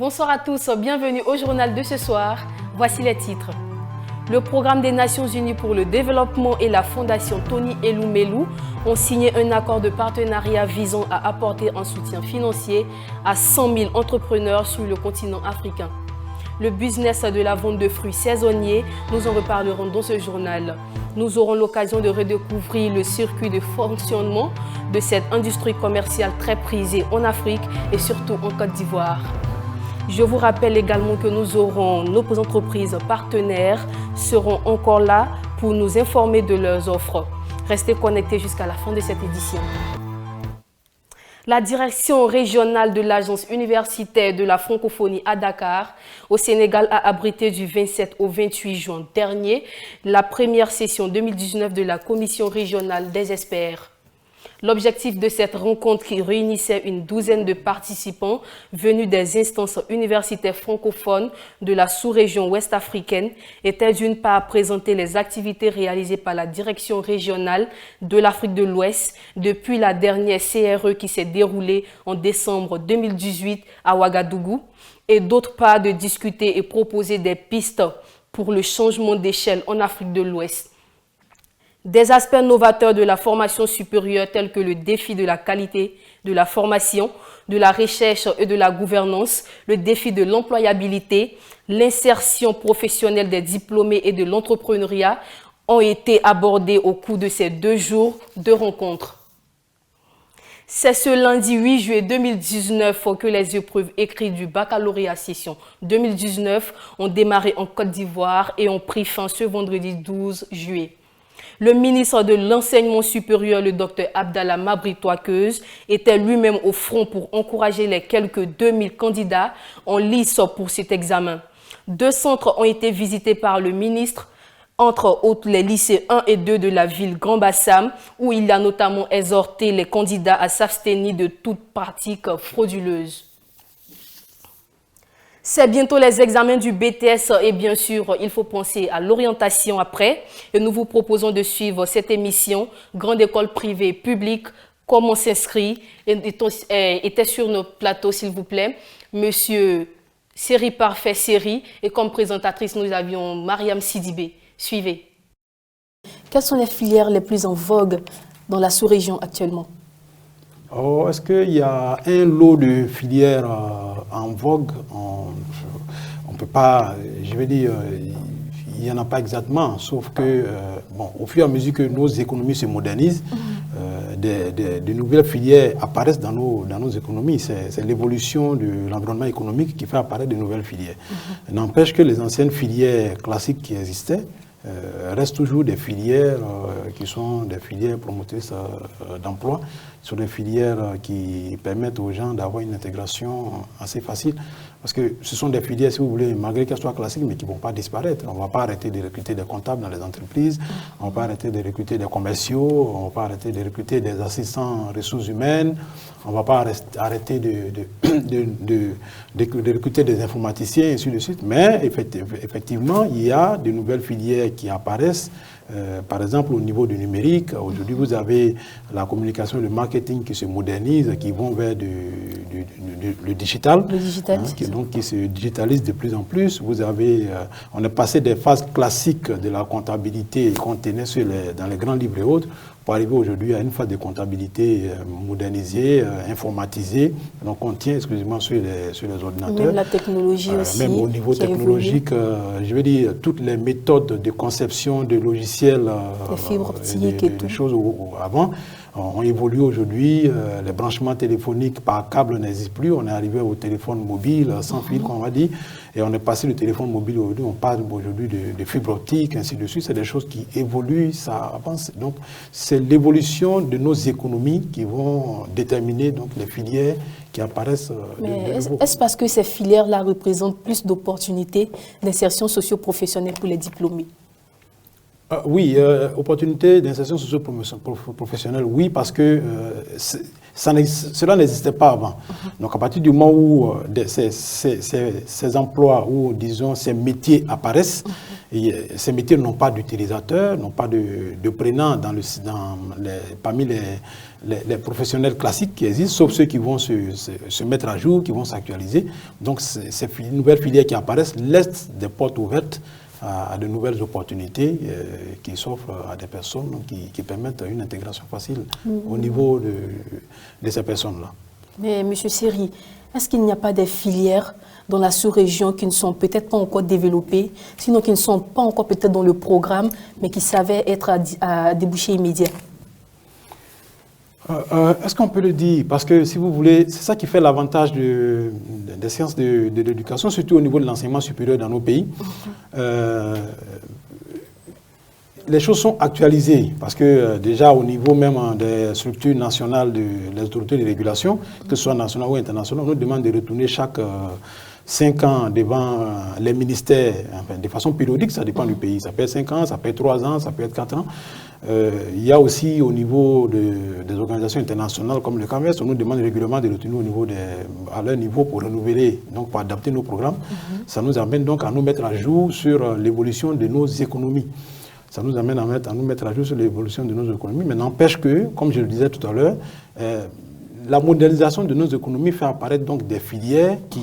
Bonsoir à tous, bienvenue au journal de ce soir. Voici les titres. Le programme des Nations Unies pour le développement et la fondation Tony Elumelu ont signé un accord de partenariat visant à apporter un soutien financier à 100 000 entrepreneurs sur le continent africain. Le business de la vente de fruits saisonniers, nous en reparlerons dans ce journal. Nous aurons l'occasion de redécouvrir le circuit de fonctionnement de cette industrie commerciale très prisée en Afrique et surtout en Côte d'Ivoire. Je vous rappelle également que nos entreprises partenaires seront encore là pour nous informer de leurs offres. Restez connectés jusqu'à la fin de cette édition. La direction régionale de l'Agence universitaire de la francophonie à Dakar, au Sénégal, a abrité du 27 au 28 juin dernier la première session 2019 de la Commission régionale des experts. L'objectif de cette rencontre qui réunissait une douzaine de participants venus des instances universitaires francophones de la sous-région ouest africaine était d'une part présenter les activités réalisées par la direction régionale de l'Afrique de l'Ouest depuis la dernière CRE qui s'est déroulée en décembre 2018 à Ouagadougou et d'autre part de discuter et proposer des pistes pour le changement d'échelle en Afrique de l'Ouest. Des aspects novateurs de la formation supérieure tels que le défi de la qualité de la formation, de la recherche et de la gouvernance, le défi de l'employabilité, l'insertion professionnelle des diplômés et de l'entrepreneuriat ont été abordés au cours de ces 2 jours de rencontres. C'est ce lundi 8 juillet 2019 que les épreuves écrites du baccalauréat session 2019 ont démarré en Côte d'Ivoire et ont pris fin ce vendredi 12 juillet. Le ministre de l'Enseignement supérieur, le Dr Abdallah Mabry-Touakeuse, était lui-même au front pour encourager les quelques 2000 candidats en lice pour cet examen. 2 centres ont été visités par le ministre, entre autres les lycées 1 et 2 de la ville Grand Bassam, où il a notamment exhorté les candidats à s'abstenir de toute pratique frauduleuse. C'est bientôt les examens du BTS et bien sûr, il faut penser à l'orientation après. Et nous vous proposons de suivre cette émission Grande École Privée Publique, comment s'inscrire. Était sur nos plateaux, s'il vous plaît, Monsieur Série Parfait Série. Et comme présentatrice, nous avions Mariam Sidibé. Suivez. Quelles sont les filières les plus en vogue dans la sous-région actuellement? Est-ce qu'il y a un lot de filières en vogue? On ne peut pas, je veux dire, il n'y en a pas exactement, sauf que, au fur et à mesure que nos économies se modernisent, de nouvelles filières apparaissent dans nos économies. C'est l'évolution de l'environnement économique qui fait apparaître de nouvelles filières. N'empêche que les anciennes filières classiques qui existaient restent toujours des filières qui sont des filières promotrices d'emploi, sont des filières qui permettent aux gens d'avoir une intégration assez facile. Parce que ce sont des filières, si vous voulez, malgré qu'elles soient classiques, mais qui ne vont pas disparaître. On ne va pas arrêter de recruter des comptables dans les entreprises, on ne va pas arrêter de recruter des commerciaux, on ne va pas arrêter de recruter des assistants ressources humaines, on ne va pas arrêter de recruter des informaticiens, et ainsi de suite. Mais effectivement, il y a de nouvelles filières qui apparaissent. Par exemple, au niveau du numérique, aujourd'hui, vous avez la communication et le marketing qui se modernisent, qui vont vers le digital. Le digital, qui se digitalise de plus en plus. Vous avez, on est passé des phases classiques de la comptabilité qu'on tenait dans les grands livres et autres, pour arriver aujourd'hui à une phase de comptabilité modernisée, informatisée. Donc on tient exclusivement sur les ordinateurs. Même la technologie aussi. Même au niveau technologique, je veux dire, toutes les méthodes de conception de logiciels, les fibres optiques et tout. Des choses avant, ont évolué aujourd'hui. Les branchements téléphoniques par câble n'existent plus. On est arrivé au téléphone mobile sans fil, qu'on va dire. Et on est passé du téléphone mobile aujourd'hui, on parle aujourd'hui de fibre optique, ainsi de suite. C'est des choses qui évoluent, ça avance. Donc, c'est l'évolution de nos économies qui vont déterminer donc, les filières qui apparaissent. Mais est-ce parce que ces filières-là représentent plus d'opportunités d'insertion socio-professionnelle pour les diplômés? Oui, opportunités d'insertion socio-professionnelle, oui, parce que cela n'existait pas avant. Donc à partir du moment où ces emplois ou disons ces métiers apparaissent, ces métiers n'ont pas d'utilisateurs, n'ont pas de prenants parmi les professionnels classiques qui existent, sauf ceux qui vont se mettre à jour, qui vont s'actualiser. Donc ces nouvelles filières qui apparaissent laissent des portes ouvertes à de nouvelles opportunités qui s'offrent à des personnes qui permettent une intégration facile au niveau de ces personnes-là. Mais M. Seri, est-ce qu'il n'y a pas des filières dans la sous-région qui ne sont peut-être pas encore développées, sinon qui ne sont pas encore peut-être dans le programme, mais qui savaient être à débouché immédiat? Est-ce qu'on peut le dire? Parce que si vous voulez, c'est ça qui fait l'avantage des sciences de l'éducation, surtout au niveau de l'enseignement supérieur dans nos pays. Les choses sont actualisées parce que déjà au niveau même des structures nationales des autorités de régulation, que ce soit nationales ou internationales, on nous demande de retourner chaque 5 ans devant les ministères, enfin, de façon périodique, ça dépend du pays. Ça peut être 5 ans, ça peut être 3 ans, ça peut être 4 ans. Il y a aussi au niveau des organisations internationales comme le CAMES, on nous demande régulièrement de retourner à leur niveau pour renouveler, donc pour adapter nos programmes. Ça nous amène donc à nous mettre à jour sur l'évolution de nos économies. Ça nous amène à nous mettre à jour sur l'évolution de nos économies, mais n'empêche que, comme je le disais tout à l'heure, la modernisation de nos économies fait apparaître donc des filières qui,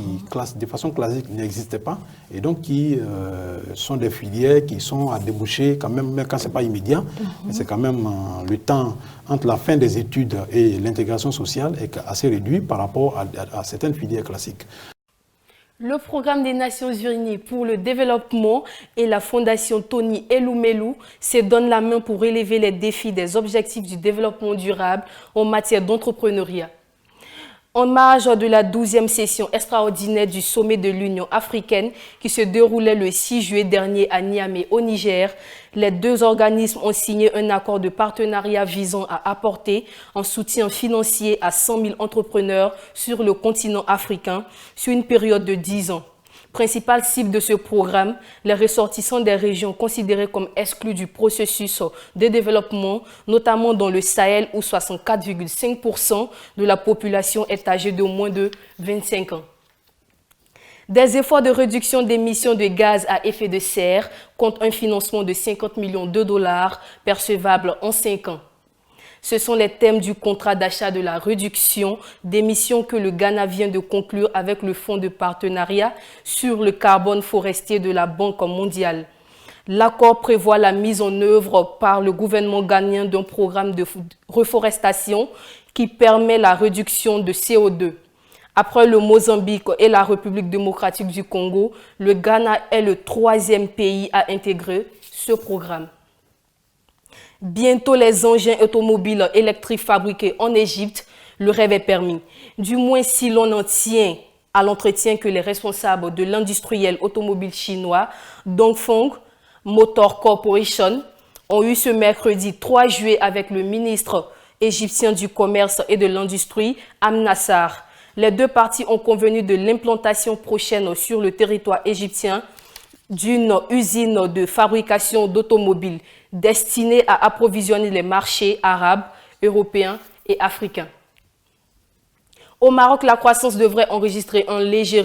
de façon classique, n'existaient pas, et donc qui sont des filières qui sont à déboucher quand même quand ce n'est pas immédiat, mais c'est quand même le temps entre la fin des études et l'intégration sociale est assez réduit par rapport à certaines filières classiques. Le programme des Nations Unies pour le développement et la fondation Tony Elumelu se donnent la main pour relever les défis des objectifs du développement durable en matière d'entrepreneuriat. En marge de la 12e session extraordinaire du sommet de l'Union africaine qui se déroulait le 6 juillet dernier à Niamey au Niger, les deux organismes ont signé un accord de partenariat visant à apporter un soutien financier à 100 000 entrepreneurs sur le continent africain sur une période de 10 ans. Principale cible de ce programme, les ressortissants des régions considérées comme exclues du processus de développement, notamment dans le Sahel où 64,5% de la population est âgée de moins de 25 ans. Des efforts de réduction d'émissions de gaz à effet de serre comptent un financement de 50 millions de dollars percevable en 5 ans. Ce sont les thèmes du contrat d'achat de la réduction d'émissions que le Ghana vient de conclure avec le Fonds de partenariat sur le carbone forestier de la Banque mondiale. L'accord prévoit la mise en œuvre par le gouvernement ghanéen d'un programme de reforestation qui permet la réduction de CO2. Après le Mozambique et la République démocratique du Congo, le Ghana est le 3e pays à intégrer ce programme. Bientôt, les engins automobiles électriques fabriqués en Égypte, le rêve est permis. Du moins si l'on en tient à l'entretien que les responsables de l'industriel automobile chinois Dongfeng Motor Corporation ont eu ce mercredi 3 juillet avec le ministre égyptien du Commerce et de l'Industrie, Amnassar. Les deux parties ont convenu de l'implantation prochaine sur le territoire égyptien d'une usine de fabrication d'automobiles destinée à approvisionner les marchés arabes, européens et africains. Au Maroc, la croissance devrait enregistrer un léger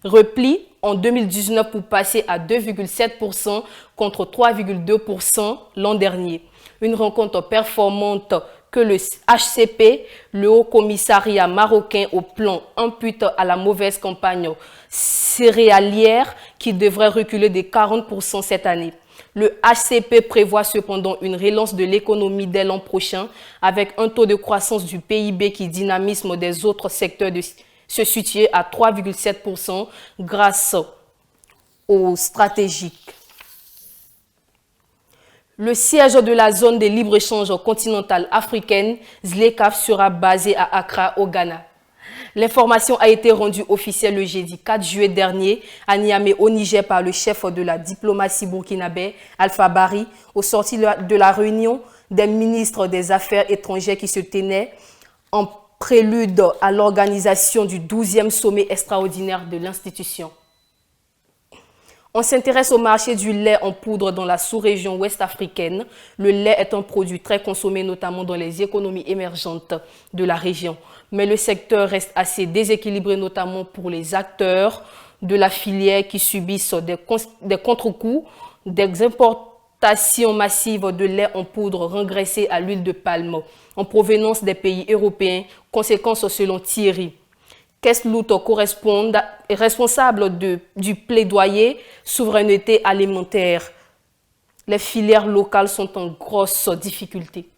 repli en 2019 pour passer à 2,7% contre 3,2% l'an dernier. Une rencontre performante que le HCP, le Haut Commissariat marocain au plan, impute à la mauvaise campagne céréalière qui devrait reculer de 40% cette année. Le HCP prévoit cependant une relance de l'économie dès l'an prochain avec un taux de croissance du PIB qui dynamise des autres secteurs de se situer à 3,7% grâce aux stratégiques. Le siège de la zone de libre-échange continentale africaine, ZLECAf, sera basé à Accra, au Ghana. L'information a été rendue officielle le jeudi 4 juillet dernier à Niamey, au Niger, par le chef de la diplomatie burkinabé, Alpha Bari, au sortir de la réunion des ministres des Affaires étrangères qui se tenait en prélude à l'organisation du 12e sommet extraordinaire de l'institution. On s'intéresse au marché du lait en poudre dans la sous-région ouest africaine. Le lait est un produit très consommé, notamment dans les économies émergentes de la région. Mais le secteur reste assez déséquilibré, notamment pour les acteurs de la filière qui subissent des contre-coups des importations massives de lait en poudre rengraissé à l'huile de palme en provenance des pays européens, conséquence selon Thierry. Keslout correspond responsable du plaidoyer souveraineté alimentaire. Les filières locales sont en grosse difficulté.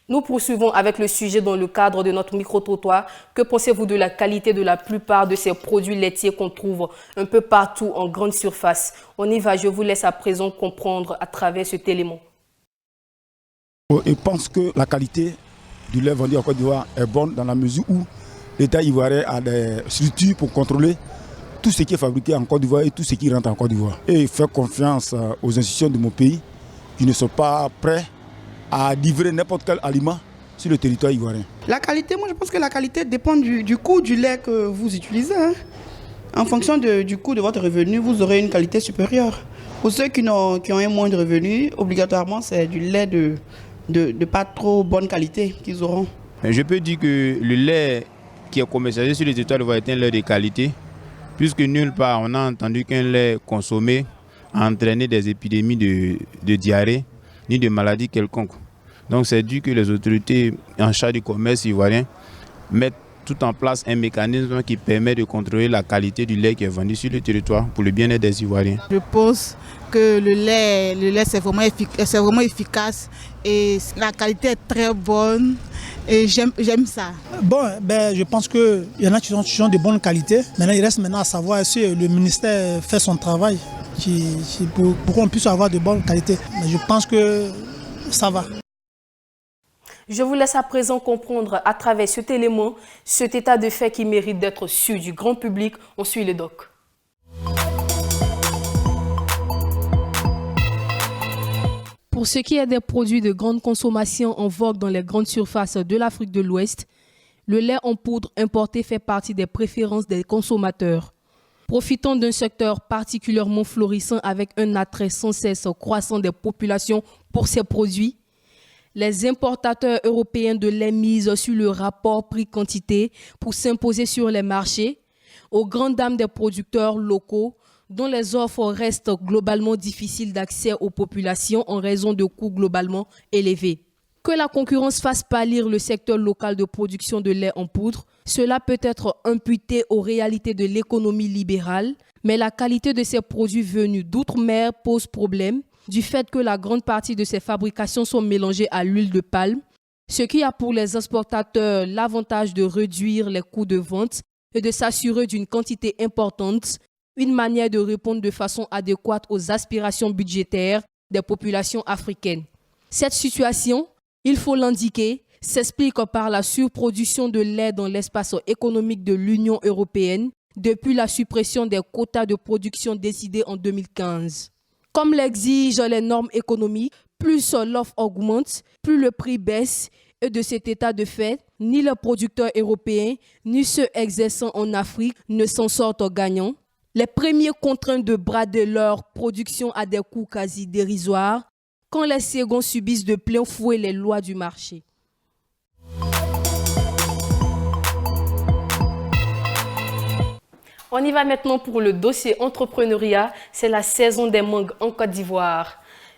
Nous poursuivons avec le sujet dans le cadre de notre micro-trottoir. Que pensez-vous de la qualité de la plupart de ces produits laitiers qu'on trouve un peu partout en grande surface? On y va, je vous laisse à présent comprendre à travers cet élément. Je pense que la qualité du lait vendu en Côte d'Ivoire est bonne dans la mesure où l'État ivoirien a des structures pour contrôler tout ce qui est fabriqué en Côte d'Ivoire et tout ce qui rentre en Côte d'Ivoire. Et faire confiance aux institutions de mon pays qui ne sont pas prêts à livrer n'importe quel aliment sur le territoire ivoirien. La qualité, moi je pense que la qualité dépend du coût du lait que vous utilisez. Hein. En fonction du coût de votre revenu, vous aurez une qualité supérieure. Pour ceux qui ont un moindre revenu, obligatoirement c'est du lait de pas trop bonne qualité qu'ils auront. Je peux dire que le lait qui est commercialisé sur le territoire doit être un lait de qualité, puisque nulle part on a entendu qu'un lait consommé a entraîné des épidémies de diarrhée ni de maladies quelconques. Donc c'est dû que les autorités en charge du commerce ivoirien mettent tout en place un mécanisme qui permet de contrôler la qualité du lait qui est vendu sur le territoire pour le bien-être des Ivoiriens. Je pense que le lait c'est vraiment efficace et la qualité est très bonne et j'aime ça. Bon, je pense qu'il y en a qui sont de bonne qualité. Maintenant, il reste à savoir si le ministère fait son travail pour qu'on puisse avoir de bonnes qualités. Mais je pense que ça va. Je vous laisse à présent comprendre à travers cet élément, cet état de fait qui mérite d'être su du grand public. On suit le doc. Pour ce qui est des produits de grande consommation en vogue dans les grandes surfaces de l'Afrique de l'Ouest, le lait en poudre importé fait partie des préférences des consommateurs. Profitant d'un secteur particulièrement florissant avec un attrait sans cesse croissant des populations pour ces produits, les importateurs européens de lait misent sur le rapport prix-quantité pour s'imposer sur les marchés, aux grandes dames des producteurs locaux dont les offres restent globalement difficiles d'accès aux populations en raison de coûts globalement élevés. Que la concurrence fasse pâlir le secteur local de production de lait en poudre, cela peut être imputé aux réalités de l'économie libérale, mais la qualité de ces produits venus d'outre-mer pose problème du fait que la grande partie de ces fabrications sont mélangées à l'huile de palme, ce qui a pour les exportateurs l'avantage de réduire les coûts de vente et de s'assurer d'une quantité importante, une manière de répondre de façon adéquate aux aspirations budgétaires des populations africaines. Cette situation, il faut l'indiquer, s'explique par la surproduction de lait dans l'espace économique de l'Union européenne depuis la suppression des quotas de production décidés en 2015. Comme l'exigent les normes économiques, plus l'offre augmente, plus le prix baisse et de cet état de fait, ni les producteurs européens, ni ceux exerçant en Afrique ne s'en sortent gagnants. Les premiers contraints de brader leur production à des coûts quasi dérisoires, quand les seconds subissent de plein fouet les lois du marché. On y va maintenant pour le dossier entrepreneuriat. C'est la saison des mangues en Côte d'Ivoire.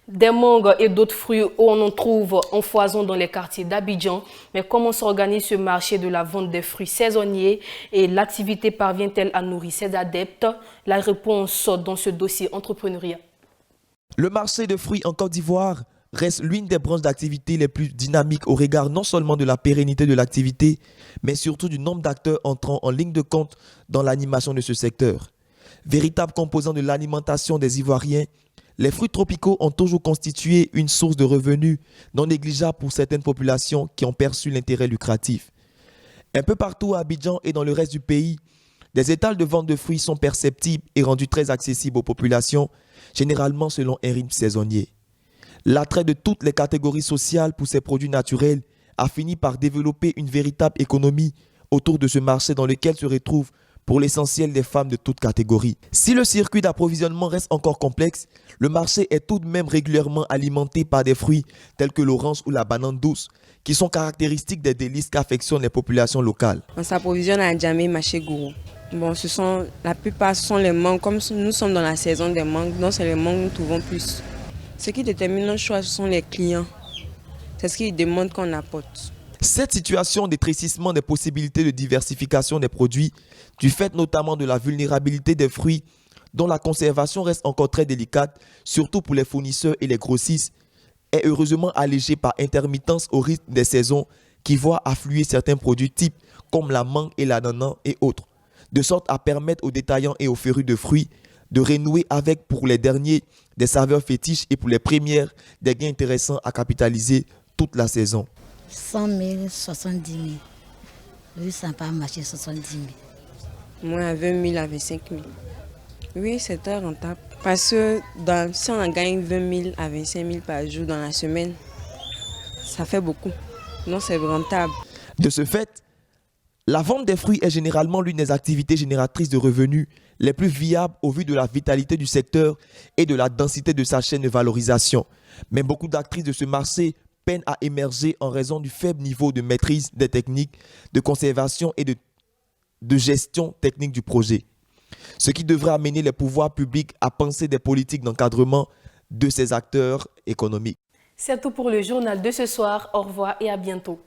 Des mangues et d'autres fruits, on en trouve en foison dans les quartiers d'Abidjan. Mais comment s'organise ce marché de la vente des fruits saisonniers et l'activité parvient-elle à nourrir ses adeptes? La réponse dans ce dossier entrepreneuriat. Le marché de fruits en Côte d'Ivoire reste l'une des branches d'activité les plus dynamiques au regard non seulement de la pérennité de l'activité, mais surtout du nombre d'acteurs entrant en ligne de compte dans l'animation de ce secteur. Véritable composant de l'alimentation des Ivoiriens, les fruits tropicaux ont toujours constitué une source de revenus non négligeable pour certaines populations qui ont perçu l'intérêt lucratif. Un peu partout à Abidjan et dans le reste du pays, des étals de vente de fruits sont perceptibles et rendus très accessibles aux populations, généralement selon un rythme saisonnier. L'attrait de toutes les catégories sociales pour ces produits naturels a fini par développer une véritable économie autour de ce marché dans lequel se retrouvent pour l'essentiel des femmes de toutes catégories. Si le circuit d'approvisionnement reste encore complexe, le marché est tout de même régulièrement alimenté par des fruits tels que l'orange ou la banane douce, qui sont caractéristiques des délices qu'affectionnent les populations locales. On s'approvisionne à Djamé, Maché Gourou. Bon, la plupart sont les mangues. Comme nous sommes dans la saison des mangues, donc c'est les mangues que nous trouvons plus. Ce qui détermine notre choix, ce sont les clients. C'est ce qu'ils demandent qu'on apporte. Cette situation d'étrécissement des possibilités de diversification des produits, du fait notamment de la vulnérabilité des fruits, dont la conservation reste encore très délicate, surtout pour les fournisseurs et les grossistes, est heureusement allégée par intermittence au rythme des saisons qui voient affluer certains produits types comme la mangue et l'ananas et autres, de sorte à permettre aux détaillants et aux férus de fruits de renouer avec, pour les derniers, des saveurs fétiches et pour les premières, des gains intéressants à capitaliser toute la saison. 100 000, 70 000. Oui, ça n'a pas marché, 70 000. Moi, à 20 000, à 25 000. Oui, c'est très rentable. Parce que si on gagne 20 000 à 25 000 par jour dans la semaine, ça fait beaucoup. Non, c'est rentable. De ce fait, la vente des fruits est généralement l'une des activités génératrices de revenus les plus viables au vu de la vitalité du secteur et de la densité de sa chaîne de valorisation. Mais beaucoup d'actrices de ce marché peinent à émerger en raison du faible niveau de maîtrise des techniques de conservation et de gestion technique du projet. Ce qui devrait amener les pouvoirs publics à penser des politiques d'encadrement de ces acteurs économiques. C'est tout pour le journal de ce soir. Au revoir et à bientôt.